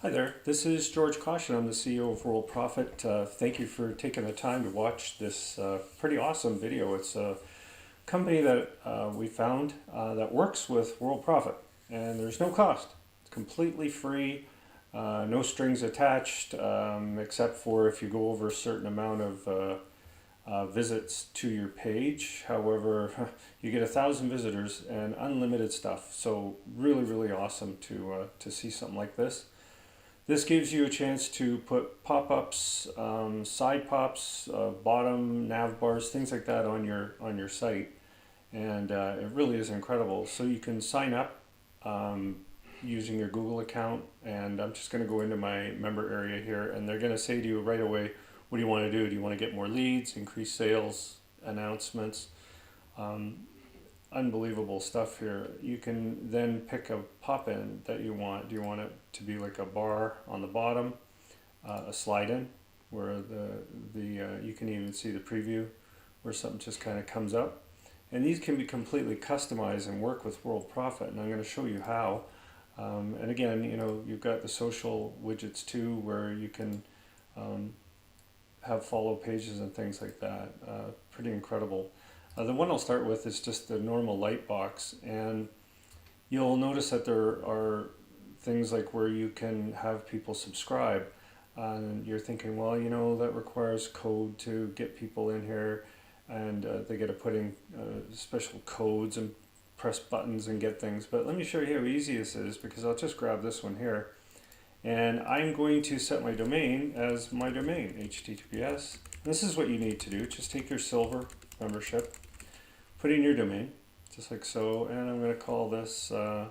Hi there, this is George Caution. I'm the CEO of World Profit. Thank you for taking the time to watch this pretty awesome video. It's a company that we found that works with World Profit, and there's no cost. It's completely free, no strings attached, except for if you go over a certain amount of visits to your page. However, you get 1,000 visitors and unlimited stuff. So really, really awesome to see something like this. This gives you a chance to put pop-ups, side pops, bottom nav bars, things like that on your site, and it really is incredible. So you can sign up using your Google account, and I'm just going to go into my member area here, and they're going to say to you right away, what do you want to do? Do you want to get more leads, increase sales, announcements? Um, Unbelievable stuff here. You can then pick a pop-in that you want. Do you want it to be like a bar on the bottom, a slide-in, where the you can even see the preview, where something just kind of comes up. And these can be completely customized and work with World Profit, and I'm going to show you how. And again, you know, you've got the social widgets too, where you can um, have follow pages and things like that. Pretty incredible. The one I'll start with is just the normal light box, and you'll notice that there are things like where you can have people subscribe, and you're thinking, well, you know, that requires code to get people in here, and they got to put in special codes and press buttons and get things. But let me show you how easy this is, because I'll just grab this one here, and I'm going to set my domain as my domain, HTTPS. This is what you need to do. Just take your silver membership, put in your domain, just like so, and I'm going to call this uh,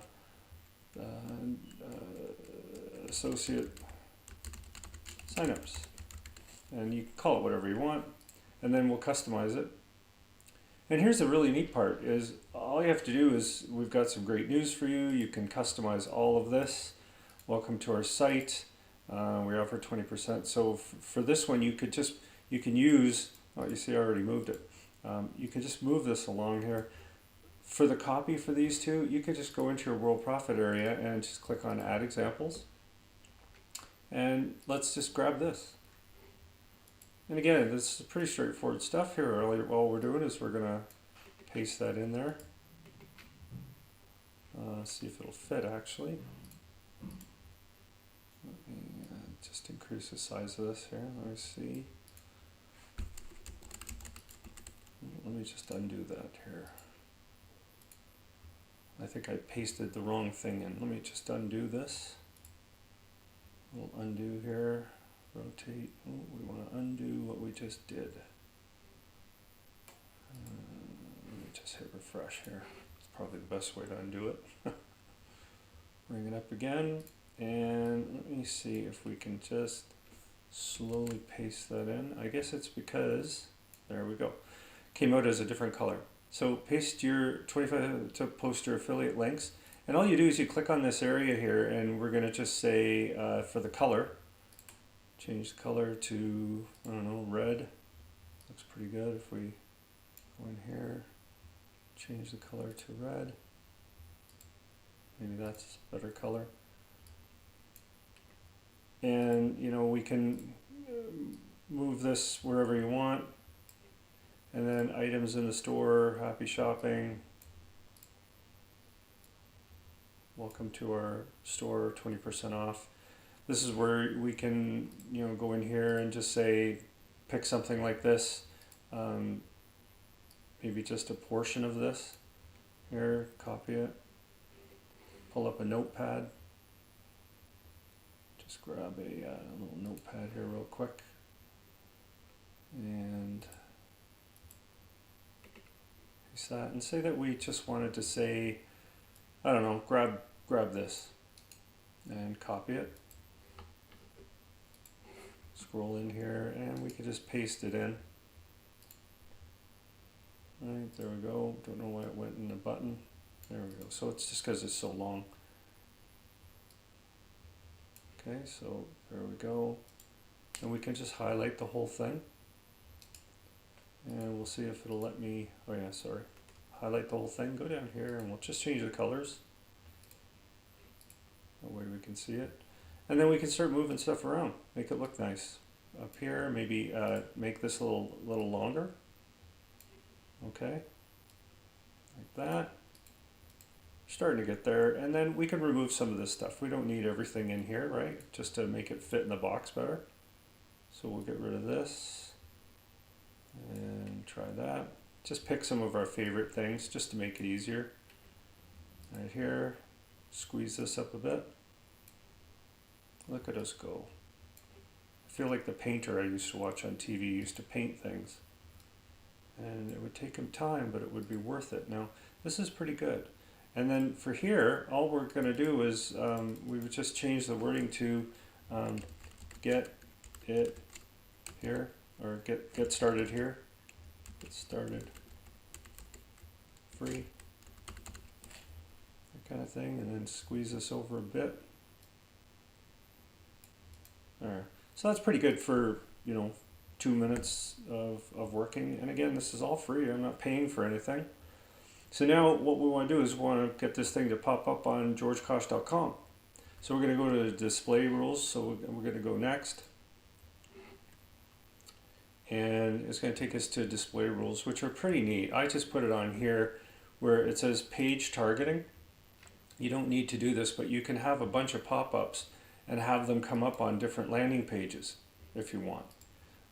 associate signups. And you can call it whatever you want, and then we'll customize it. And here's the really neat part is all you have to do is we've got some great news for you. You can customize all of this. Welcome to our site. We offer 20%. So for this one, you can use, oh, you see I already moved it. You can just move this along here. For the copy for these two, you can just go into your World Profit area and just click on Add Examples. And let's just grab this. And again, this is pretty straightforward stuff here. All we're doing is we're going to paste that in there. See if it'll fit actually. Let me just increase the size of this here. Let me see. Let me just undo that here. I think I pasted the wrong thing in. Let me just undo this. We'll undo here. Rotate. Oh, we want to undo what we just did. Let me just hit refresh here. It's probably the best way to undo it. Bring it up again, and let me see if we can just slowly paste that in. I guess it's because, there we go, came out as a different color. So paste your 25 to post your affiliate links, and all you do is you click on this area here, and we're going to just say for the color, change the color to, I don't know, red. Looks pretty good. If we go in here, change the color to red. Maybe that's a better color. And you know, we can move this wherever you want. And then items in the store, happy shopping. Welcome to our store, 20% off. This is where we can, you know, go in here and just say, pick something like this. Maybe just a portion of this. Here, copy it. Pull up a notepad. Just grab a little notepad here real quick. And paste that. And say that we just wanted to say, I don't know, grab this. And copy it. Scroll in here, and we can just paste it in. Right, there we go. Don't know why it went in the button. There we go. So it's just because it's so long. Okay, so there we go. And we can just highlight the whole thing. And we'll see if it'll let me, oh yeah, sorry. Highlight the whole thing, go down here, and we'll just change the colors. That way we can see it. And then we can start moving stuff around, make it look nice. Up here, maybe make this a little longer. Okay, like that. Starting to get there, and then we can remove some of this stuff. We don't need everything in here, right? Just to make it fit in the box better. So we'll get rid of this and try that. Just pick some of our favorite things just to make it easier. Right here, squeeze this up a bit. Look at us go. I feel like the painter I used to watch on TV used to paint things. And it would take him time, but it would be worth it. Now, this is pretty good. And then for here, all we're going to do is we would just change the wording to get it here, or get started here. Get started free. That kind of thing. And then squeeze this over a bit. There. So that's pretty good for, 2 minutes of working. And again, this is all free. I'm not paying for anything. So now what we want to do is we want to get this thing to pop up on georgekosh.com. So we're going to go to the display rules. So we're going to go next. And it's going to take us to display rules, which are pretty neat. I just put it on here where it says page targeting. You don't need to do this, but you can have a bunch of pop-ups and have them come up on different landing pages if you want,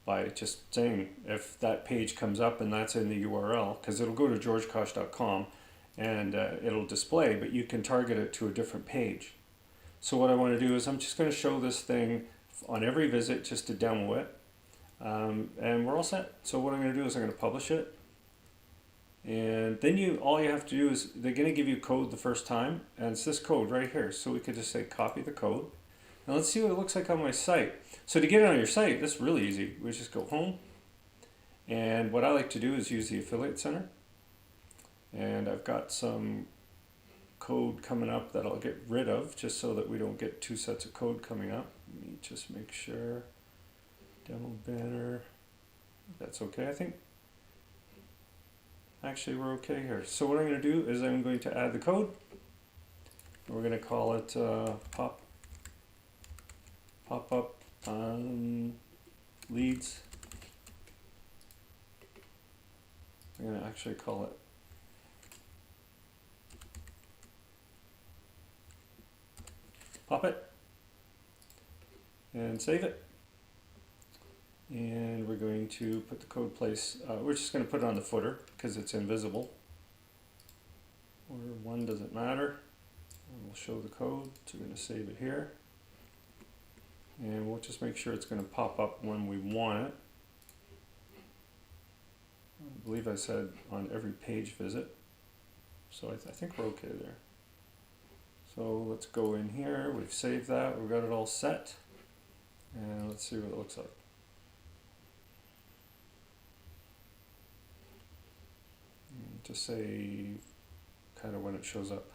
by just saying if that page comes up and that's in the URL, because it'll go to georgekosh.com and it'll display, but you can target it to a different page. So what I want to do is I'm just going to show this thing on every visit just to demo it, and we're all set. So what I'm going to do is I'm going to publish it, and then all you have to do is they're going to give you code the first time, and it's this code right here. So we could just say copy the code. Now let's see what it looks like on my site. So to get it on your site, that's really easy. We just go home. And what I like to do is use the Affiliate Center. And I've got some code coming up that I'll get rid of just so that we don't get 2 sets of code coming up. Let me just make sure. Demo banner. That's okay, I think. Actually, we're okay here. So what I'm going to do is I'm going to add the code. We're going to call it pop-up leads. I'm going to actually call it pop it and save it. And we're going to put the code place, we're just going to put it on the footer because it's invisible. Or 1 doesn't matter. And we'll show the code, so we're going to save it here. And we'll just make sure it's going to pop up when we want it. I believe I said on every page visit. So I think we're okay there. So let's go in here. We've saved that. We've got it all set. And let's see what it looks like. And just say kind of when it shows up.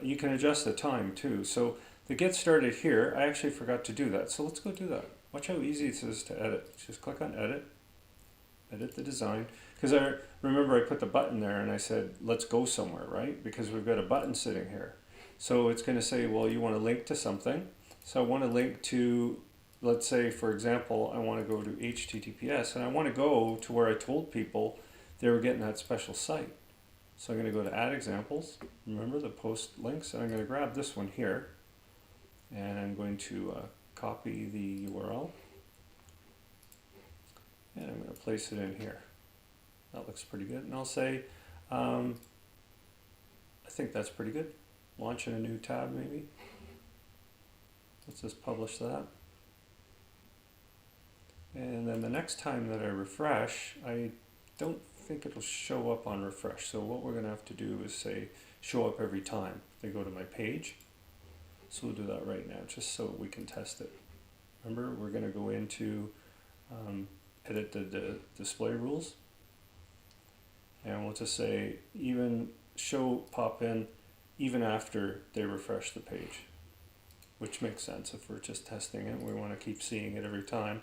You can adjust the time too. So the get started here, I actually forgot to do that. So let's go do that. Watch how easy it is to edit. Just click on edit, edit the design. Because I remember I put the button there and I said, let's go somewhere, right? Because we've got a button sitting here. So it's going to say, well, you want to link to something. So I want to link to, let's say, for example, I want to go to HTTPS and I want to go to where I told people they were getting that special site. So I'm going to go to add examples. Remember the post links, and I'm going to grab this one here. And I'm going to copy the URL. And I'm going to place it in here. That looks pretty good. And I'll say, I think that's pretty good. Launch in a new tab maybe. Let's just publish that. And then the next time that I refresh, I don't think it'll show up on refresh. So what we're going to have to do is say show up every time they go to my page. So we'll do that right now just so we can test it. Remember, we're going to go into edit the display rules, and we'll just say even show pop-in even after they refresh the page, which makes sense if we're just testing it. We want to keep seeing it every time.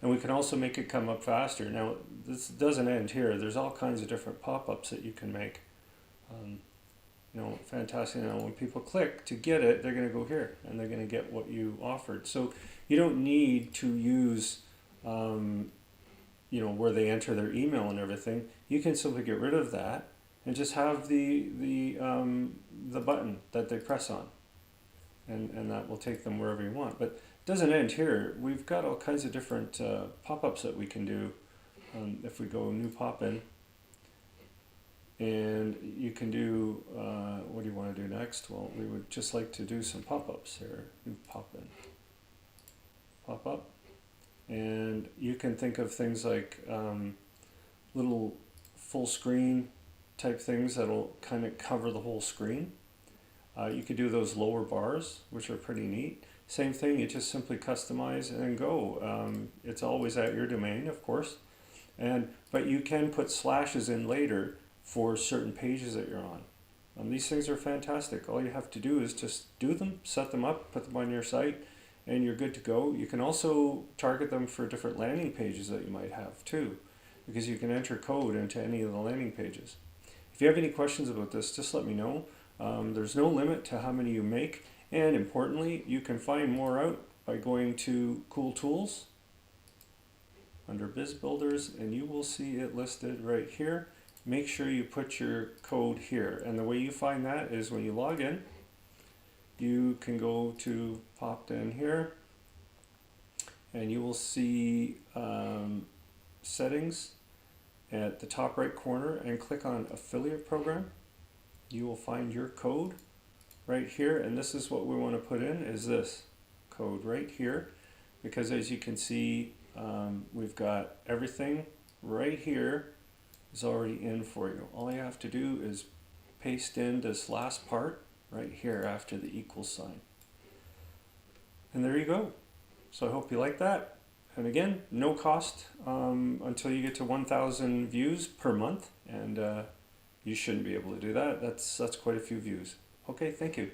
And we can also make it come up faster. Now, this doesn't end here. There's all kinds of different pop-ups that you can make. fantastic. Now, when people click to get it, they're going to go here and they're going to get what you offered. So you don't need to use, where they enter their email and everything. You can simply get rid of that and just have the button that they press on, and that will take them wherever you want. But it doesn't end here. We've got all kinds of different pop-ups that we can do. If we go new pop-in, and you can do, what do you want to do next? Well, we would just like to do some pop-ups here. New pop-in, pop-up, and you can think of things like little full screen type things that'll kind of cover the whole screen. You could do those lower bars, which are pretty neat. Same thing, you just simply customize and go. It's always at your domain, of course, but you can put slashes in later for certain pages that you're on. These things are fantastic. All you have to do is just do them, set them up, put them on your site, and you're good to go. You can also target them for different landing pages that you might have too, because you can enter code into any of the landing pages. If you have any questions about this, just let me know. There's no limit to how many you make, and importantly, you can find more out by going to Cool Tools under Biz Builders, and you will see it listed right here. Make sure you put your code here, and the way you find that is when you log in, you can go to Poptin here, and you will see settings at the top right corner, and click on affiliate program. You will find your code right here, and this is what we want to put in, is this code right here, because as you can see, we've got everything right here is already in for you. All you have to do is paste in this last part right here after the equal sign, and there you go. So I hope you like that. And again, no cost until you get to 1,000 views per month, and you shouldn't be able to do that. That's quite a few views. Okay, thank you.